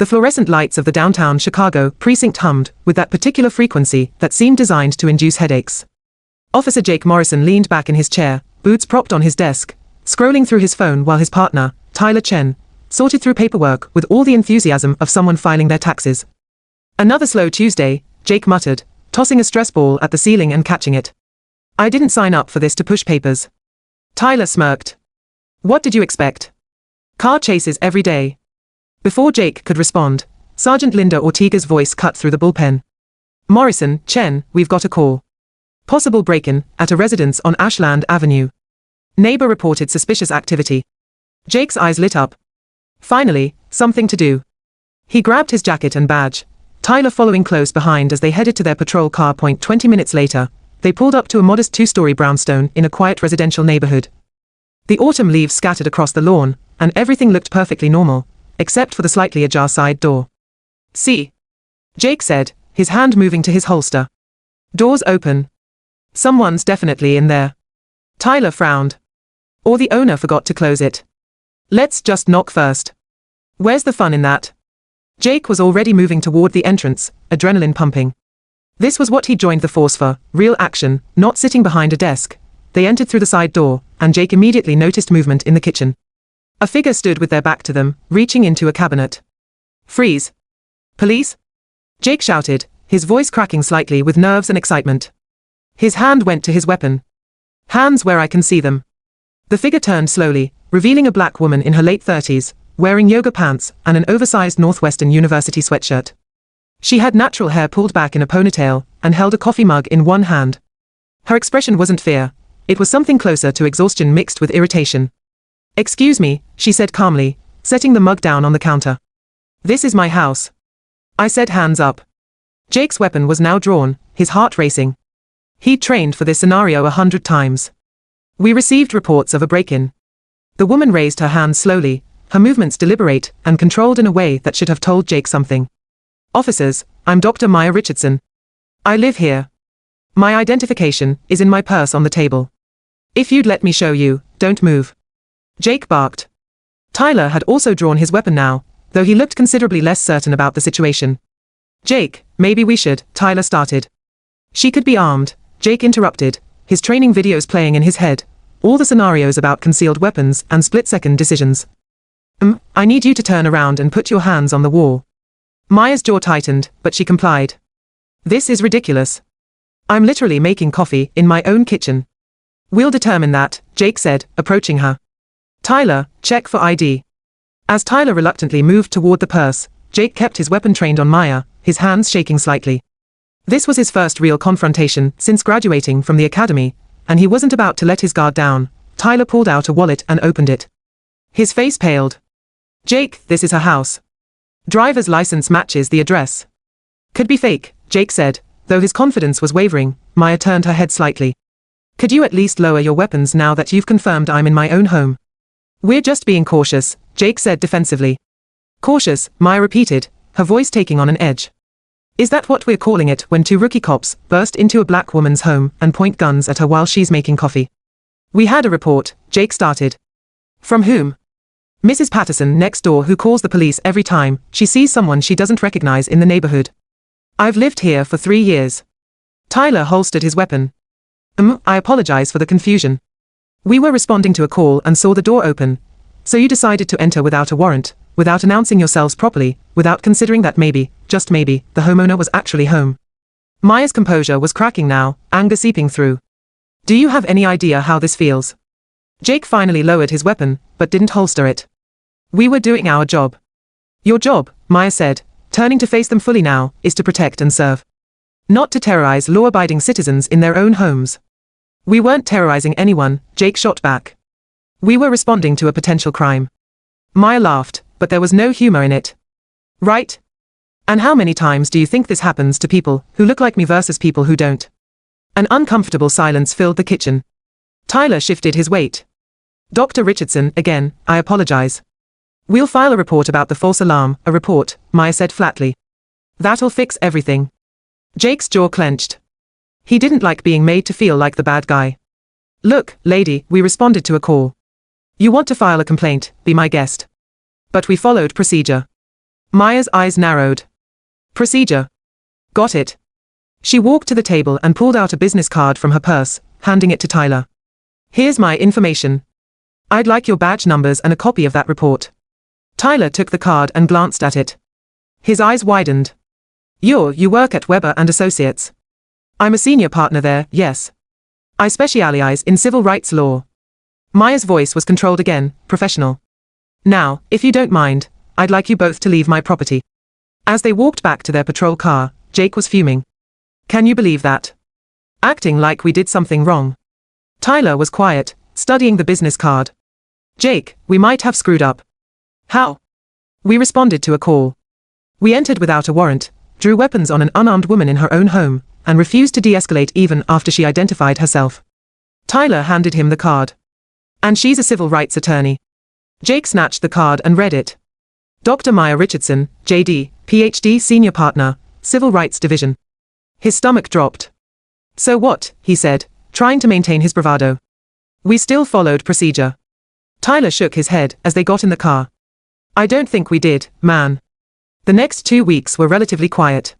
The fluorescent lights of the downtown Chicago precinct hummed with that particular frequency that seemed designed to induce headaches. Officer Jake Morrison leaned back in his chair, boots propped on his desk, scrolling through his phone while his partner, Tyler Chen, sorted through paperwork with all the enthusiasm of someone filing their taxes. "Another slow Tuesday," Jake muttered, tossing a stress ball at the ceiling and catching it. "I didn't sign up for this to push papers." Tyler smirked. "What did you expect? Car chases every day." Before Jake could respond, Sergeant Linda Ortega's voice cut through the bullpen. "Morrison, Chen, we've got a call. Possible break-in at a residence on Ashland Avenue. Neighbor reported suspicious activity." Jake's eyes lit up. Finally, something to do. He grabbed his jacket and badge, Tyler following close behind as they headed to their patrol car. 20 minutes later, they pulled up to a modest two-story brownstone in a quiet residential neighborhood. The autumn leaves scattered across the lawn, and everything looked perfectly normal, except for the slightly ajar side door. "See," Jake said, his hand moving to his holster. "Doors open. Someone's definitely in there." Tyler frowned. "Or the owner forgot to close it. Let's just knock first." "Where's the fun in that?" Jake was already moving toward the entrance, adrenaline pumping. This was what he joined the force for, real action, not sitting behind a desk. They entered through the side door, and Jake immediately noticed movement in the kitchen. A figure stood with their back to them, reaching into a cabinet. "Freeze! Police!" Jake shouted, his voice cracking slightly with nerves and excitement. His hand went to his weapon. "Hands where I can see them." The figure turned slowly, revealing a black woman in her late 30s, wearing yoga pants and an oversized Northwestern University sweatshirt. She had natural hair pulled back in a ponytail and held a coffee mug in one hand. Her expression wasn't fear, it was something closer to exhaustion mixed with irritation. "Excuse me," she said calmly, setting the mug down on the counter. "This is my house." I said, hands up. Jake's weapon was now drawn, his heart racing. He'd trained for this scenario 100 times. "We received reports of a break-in." The woman raised her hands slowly, her movements deliberate and controlled in a way that should have told Jake something. "Officers, I'm Dr. Maya Richardson. I live here. My identification is in my purse on the table. If you'd let me show you, don't move." Jake barked. Tyler had also drawn his weapon now, though he looked considerably less certain about the situation. "Jake, maybe we should," Tyler started. "She could be armed," Jake interrupted, his training videos playing in his head, all the scenarios about concealed weapons and split-second decisions. I need you to turn around and put your hands on the wall." Maya's jaw tightened, but she complied. "This is ridiculous. I'm literally making coffee in my own kitchen." "We'll determine that," Jake said, approaching her. "Tyler, check for ID." As Tyler reluctantly moved toward the purse, Jake kept his weapon trained on Maya, his hands shaking slightly. This was his first real confrontation since graduating from the academy, and he wasn't about to let his guard down. Tyler pulled out a wallet and opened it. His face paled. "Jake, this is her house. Driver's license matches the address." "Could be fake," Jake said, though his confidence was wavering. Maya turned her head slightly. "Could you at least lower your weapons now that you've confirmed I'm in my own home?" "We're just being cautious," Jake said defensively. "Cautious," Maya repeated, her voice taking on an edge. "Is that what we're calling it when two rookie cops burst into a black woman's home and point guns at her while she's making coffee?" "We had a report," Jake started. "From whom?" "Mrs. Patterson next door, who calls the police every time she sees someone she doesn't recognize in the neighborhood. I've lived here for 3 years." Tyler holstered his weapon. I apologize for the confusion. We were responding to a call and saw the door open, so you decided to enter without a warrant, without announcing yourselves properly, without considering that maybe, just maybe, the homeowner was actually home." Maya's composure was cracking now, anger seeping through. "Do you have any idea how this feels?" Jake finally lowered his weapon, but didn't holster it. "We were doing our job." "Your job," Maya said, turning to face them fully now, "is to protect and serve. Not to terrorize law-abiding citizens in their own homes." "We weren't terrorizing anyone," Jake shot back. "We were responding to a potential crime." Maya laughed, but there was no humor in it. "Right? And how many times do you think this happens to people who look like me versus people who don't?" An uncomfortable silence filled the kitchen. Tyler shifted his weight. "Dr. Richardson, again, I apologize. We'll file a report about the false alarm." "A report," Maya said flatly. "That'll fix everything." Jake's jaw clenched. He didn't like being made to feel like the bad guy. "Look, lady, we responded to a call. You want to file a complaint, be my guest. But we followed procedure. Maya's eyes narrowed. Procedure. Got it. She walked to the table and pulled out a business card from her purse, handing it to Tyler. Here's my information. I'd like your badge numbers and a copy of that report. Tyler took the card and glanced at it. His eyes widened. You work at Weber and Associates. I'm a senior partner there, yes. I specialize in civil rights law. Maya's voice was controlled again, professional. Now, if you don't mind, I'd like you both to leave my property. As they walked back to their patrol car, Jake was fuming. Can you believe that? Acting like we did something wrong. Tyler was quiet, studying the business card. Jake, we might have screwed up. How? We responded to a call. We entered without a warrant, drew weapons on an unarmed woman in her own home, and refused to de-escalate even after she identified herself. Tyler handed him the card. And she's a civil rights attorney. Jake snatched the card and read it. Dr. Maya Richardson, J.D., Ph.D. Senior Partner, Civil Rights Division. His stomach dropped. So what, he said, trying to maintain his bravado. We still followed procedure. Tyler shook his head as they got in the car. I don't think we did, man. The next 2 weeks were relatively quiet.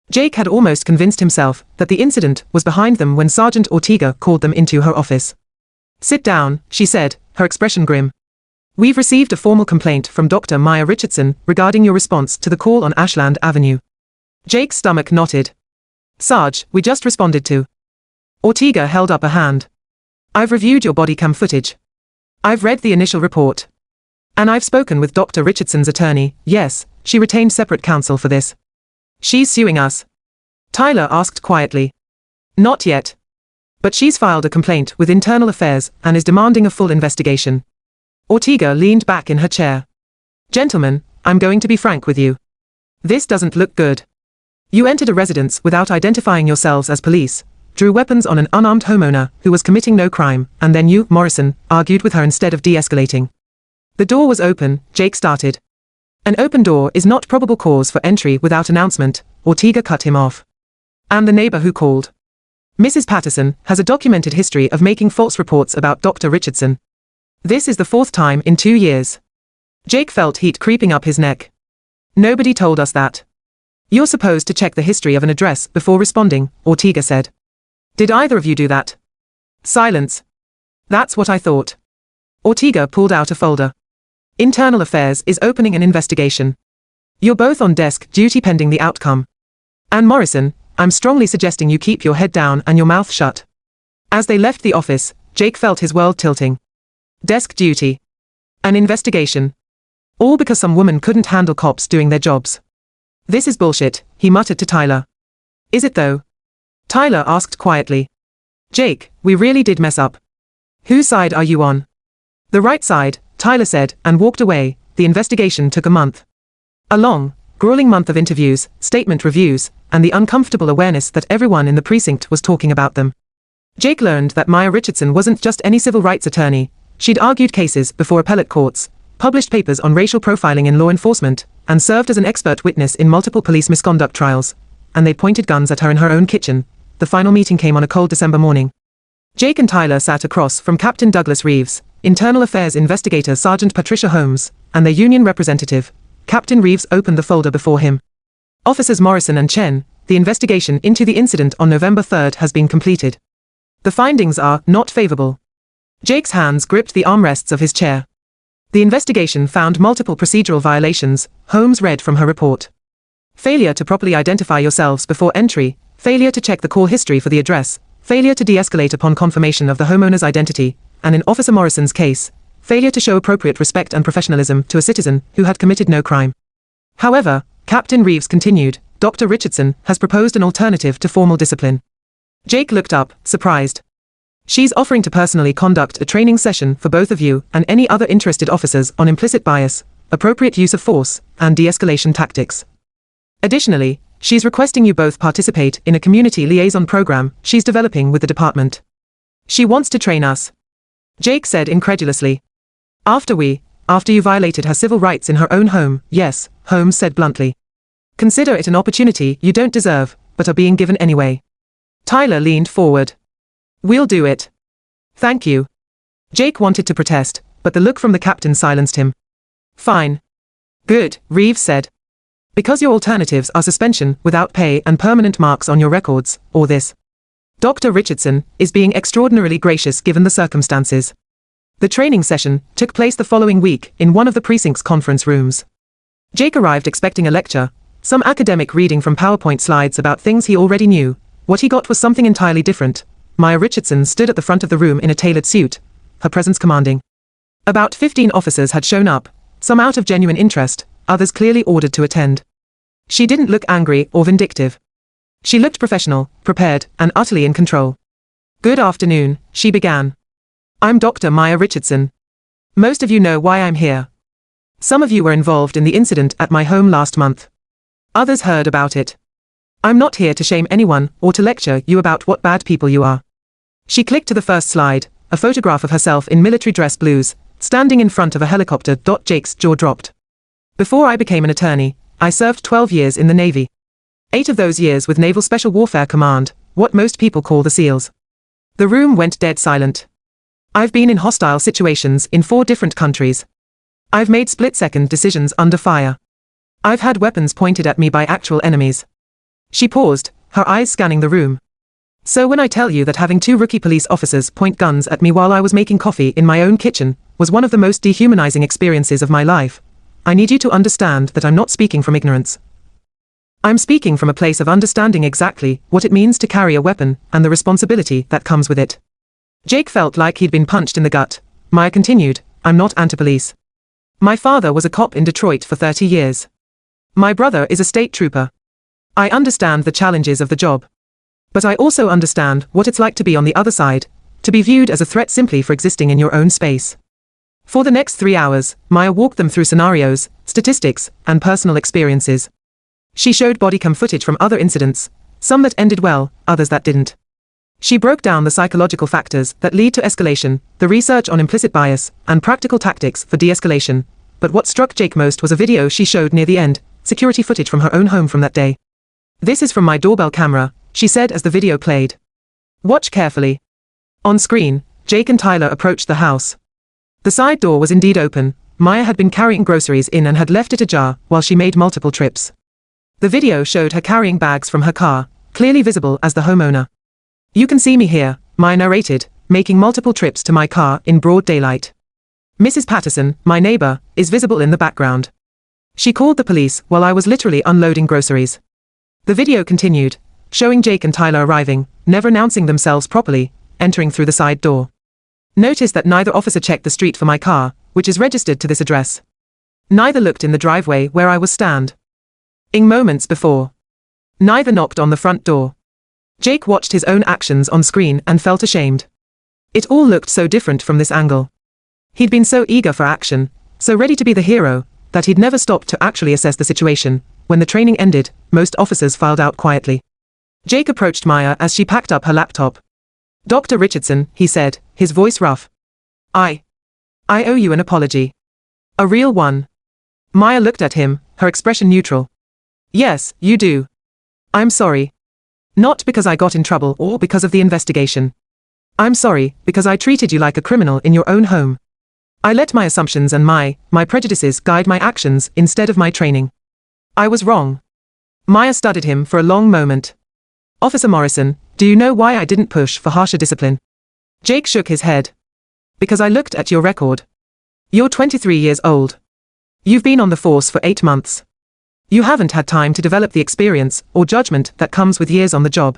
Jake had almost convinced himself that the incident was behind them when Sergeant Ortega called them into her office. Sit down, she said, her expression grim. We've received a formal complaint from Dr. Maya Richardson regarding your response to the call on Ashland Avenue. Jake's stomach knotted. Sarge, we just responded to. Ortega held up a hand. I've reviewed your body cam footage. I've read the initial report. And I've spoken with Dr. Richardson's attorney. Yes, she retained separate counsel for this. She's suing us. Tyler asked quietly. Not yet. But she's filed a complaint with Internal Affairs and is demanding a full investigation. Ortega leaned back in her chair. Gentlemen, I'm going to be frank with you. This doesn't look good. You entered a residence without identifying yourselves as police, drew weapons on an unarmed homeowner who was committing no crime, and then you, Morrison, argued with her instead of de-escalating. The door was open, Jake started. An open door is not probable cause for entry without announcement, Ortega cut him off. And the neighbor who called. Mrs. Patterson has a documented history of making false reports about Dr. Richardson. This is the 4th time in 2 years. Jake felt heat creeping up his neck. Nobody told us that. You're supposed to check the history of an address before responding, Ortega said. Did either of you do that? Silence. That's what I thought. Ortega pulled out a folder. Internal Affairs is opening an investigation. You're both on desk duty pending the outcome. And Morrison, I'm strongly suggesting you keep your head down and your mouth shut. As they left the office, Jake felt his world tilting. Desk duty. An investigation. All because some woman couldn't handle cops doing their jobs. This is bullshit, he muttered to Tyler. Is it though? Tyler asked quietly. Jake, we really did mess up. Whose side are you on? The right side, Tyler said, and walked away. The investigation took a month. A long, grueling month of interviews, statement reviews, and the uncomfortable awareness that everyone in the precinct was talking about them. Jake learned that Maya Richardson wasn't just any civil rights attorney. She'd argued cases before appellate courts, published papers on racial profiling in law enforcement, and served as an expert witness in multiple police misconduct trials. And they pointed guns at her in her own kitchen. The final meeting came on a cold December morning. Jake and Tyler sat across from Captain Douglas Reeves, Internal Affairs Investigator Sergeant Patricia Holmes, and their union representative. Captain Reeves opened the folder before him. Officers Morrison and Chen, the investigation into the incident on November 3rd has been completed. The findings are not favorable. Jake's hands gripped the armrests of his chair. The investigation found multiple procedural violations, Holmes read from her report. Failure to properly identify yourselves before entry, failure to check the call history for the address, failure to de-escalate upon confirmation of the homeowner's identity, and in Officer Morrison's case, failure to show appropriate respect and professionalism to a citizen who had committed no crime. However, Captain Reeves continued, Dr. Richardson has proposed an alternative to formal discipline. Jake looked up, surprised. She's offering to personally conduct a training session for both of you and any other interested officers on implicit bias, appropriate use of force, and de-escalation tactics. Additionally, she's requesting you both participate in a community liaison program she's developing with the department. She wants to train us. Jake said incredulously. After you violated her civil rights in her own home, yes, Holmes said bluntly. Consider it an opportunity you don't deserve, but are being given anyway. Tyler leaned forward. We'll do it. Thank you. Jake wanted to protest, but the look from the captain silenced him. Fine. Good, Reeves said. Because your alternatives are suspension without pay and permanent marks on your records, or this. Dr. Richardson is being extraordinarily gracious given the circumstances. The training session took place the following week in one of the precinct's conference rooms. Jake arrived expecting a lecture, some academic reading from PowerPoint slides about things he already knew. What he got was something entirely different. Maya Richardson stood at the front of the room in a tailored suit, her presence commanding. About 15 officers had shown up, some out of genuine interest, others clearly ordered to attend. She didn't look angry or vindictive. She looked professional, prepared, and utterly in control. Good afternoon, she began. I'm Dr. Maya Richardson. Most of you know why I'm here. Some of you were involved in the incident at my home last month. Others heard about it. I'm not here to shame anyone or to lecture you about what bad people you are. She clicked to the first slide, a photograph of herself in military dress blues, standing in front of a helicopter. Jake's jaw dropped. Before I became an attorney, I served 12 years in the Navy. 8 of those years with Naval Special Warfare Command, what most people call the SEALs. The room went dead silent. I've been in hostile situations in 4 different countries. I've made split-second decisions under fire. I've had weapons pointed at me by actual enemies. She paused, her eyes scanning the room. So when I tell you that having 2 rookie police officers point guns at me while I was making coffee in my own kitchen was one of the most dehumanizing experiences of my life, I need you to understand that I'm not speaking from ignorance. I'm speaking from a place of understanding exactly what it means to carry a weapon and the responsibility that comes with it. Jake felt like he'd been punched in the gut. Maya continued, I'm not anti-police. My father was a cop in Detroit for 30 years. My brother is a state trooper. I understand the challenges of the job. But I also understand what it's like to be on the other side, to be viewed as a threat simply for existing in your own space. For the next 3 hours, Maya walked them through scenarios, statistics, and personal experiences. She showed body cam footage from other incidents, some that ended well, others that didn't. She broke down the psychological factors that lead to escalation, the research on implicit bias, and practical tactics for de-escalation. But what struck Jake most was a video she showed near the end, security footage from her own home from that day. This is from my doorbell camera, she said as the video played. Watch carefully. On screen, Jake and Tyler approached the house. The side door was indeed open. Maya had been carrying groceries in and had left it ajar while she made multiple trips. The video showed her carrying bags from her car, clearly visible as the homeowner. You can see me here, Maya narrated, making multiple trips to my car in broad daylight. Mrs. Patterson, my neighbor, is visible in the background. She called the police while I was literally unloading groceries. The video continued, showing Jake and Tyler arriving, never announcing themselves properly, entering through the side door. Notice that neither officer checked the street for my car, which is registered to this address. Neither looked in the driveway where I was stand. In moments before. Neither knocked on the front door. Jake watched his own actions on screen and felt ashamed. It all looked so different from this angle. He'd been so eager for action, so ready to be the hero, that he'd never stopped to actually assess the situation. When the training ended, most officers filed out quietly. Jake approached Maya as she packed up her laptop. Dr. Richardson, he said, his voice rough. I owe you an apology. A real one. Maya looked at him, her expression neutral. Yes, you do. I'm sorry. Not because I got in trouble or because of the investigation. I'm sorry, because I treated you like a criminal in your own home. I let my assumptions and my prejudices guide my actions instead of my training. I was wrong. Maya studied him for a long moment. Officer Morrison, do you know why I didn't push for harsher discipline? Jake shook his head. Because I looked at your record. You're 23 years old. You've been on the force for 8 months. You haven't had time to develop the experience or judgment that comes with years on the job.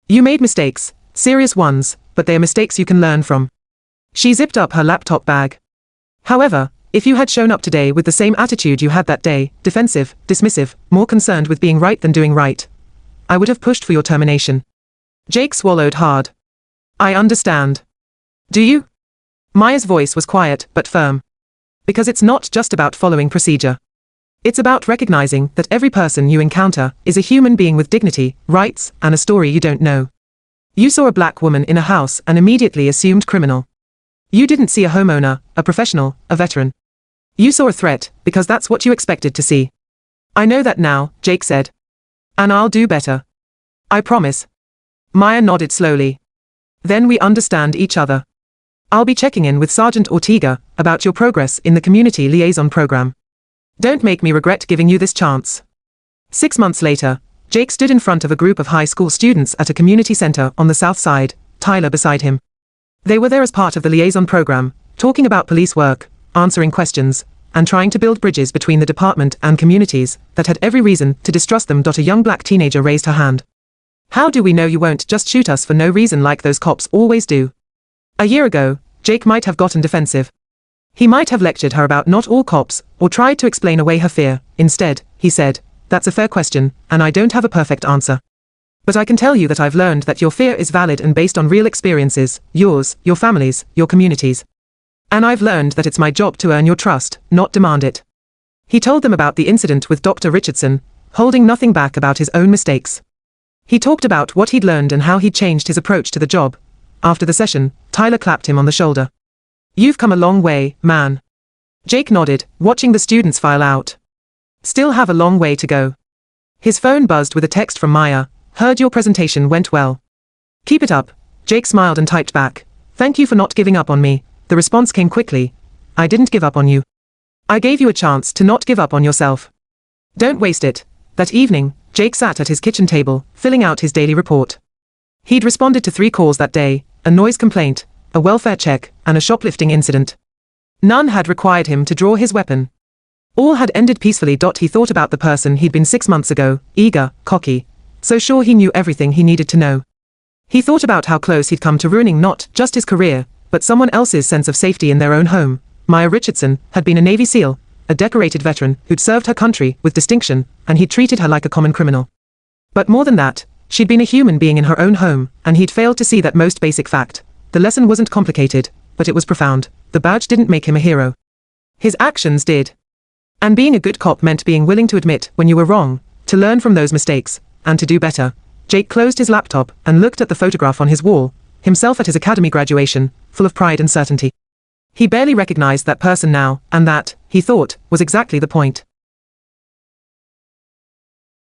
You made mistakes, serious ones, but they are mistakes you can learn from. She zipped up her laptop bag. However, if you had shown up today with the same attitude you had that day, defensive, dismissive, more concerned with being right than doing right, I would have pushed for your termination. Jake swallowed hard. I understand. Do you? Maya's voice was quiet but firm. Because it's not just about following procedure. It's about recognizing that every person you encounter is a human being with dignity, rights, and a story you don't know. You saw a black woman in a house and immediately assumed criminal. You didn't see a homeowner, a professional, a veteran. You saw a threat, because that's what you expected to see. I know that now, Jake said. And I'll do better. I promise. Maya nodded slowly. Then we understand each other. I'll be checking in with Sergeant Ortega about your progress in the Community Liaison Program. Don't make me regret giving you this chance. 6 months later, Jake stood in front of a group of high school students at a community center on the south side, Tyler beside him. They were there as part of the liaison program, talking about police work, answering questions, and trying to build bridges between the department and communities that had every reason to distrust them. A young black teenager raised her hand. How do we know you won't just shoot us for no reason like those cops always do? A year ago, Jake might have gotten defensive. He might have lectured her about not all cops, or tried to explain away her fear. Instead, he said, "That's a fair question, and I don't have a perfect answer. But I can tell you that I've learned that your fear is valid and based on real experiences, yours, your family's, your community's. And I've learned that it's my job to earn your trust, not demand it." He told them about the incident with Dr. Richardson, holding nothing back about his own mistakes. He talked about what he'd learned and how he'd changed his approach to the job. After the session, Tyler clapped him on the shoulder. "You've come a long way, man." Jake nodded, watching the students file out. "Still have a long way to go." His phone buzzed with a text from Maya. "Heard your presentation went well." "Keep it up." Jake smiled and typed back. "Thank you for not giving up on me." The response came quickly. "I didn't give up on you. I gave you a chance to not give up on yourself. Don't waste it." That evening, Jake sat at his kitchen table, filling out his daily report. He'd responded to 3 calls that day, a noise complaint, a welfare check, and a shoplifting incident. None had required him to draw his weapon. All had ended peacefully. He thought about the person he'd been 6 months ago, eager, cocky, so sure he knew everything he needed to know. He thought about how close he'd come to ruining not just his career, but someone else's sense of safety in their own home. Maya Richardson had been a Navy SEAL, a decorated veteran who'd served her country with distinction, and he'd treated her like a common criminal. But more than that, she'd been a human being in her own home, and he'd failed to see that most basic fact. The lesson wasn't complicated, but it was profound. The badge didn't make him a hero. His actions did. And being a good cop meant being willing to admit when you were wrong, to learn from those mistakes, and to do better. Jake closed his laptop and looked at the photograph on his wall, himself at his academy graduation, full of pride and certainty. He barely recognized that person now, and that, he thought, was exactly the point.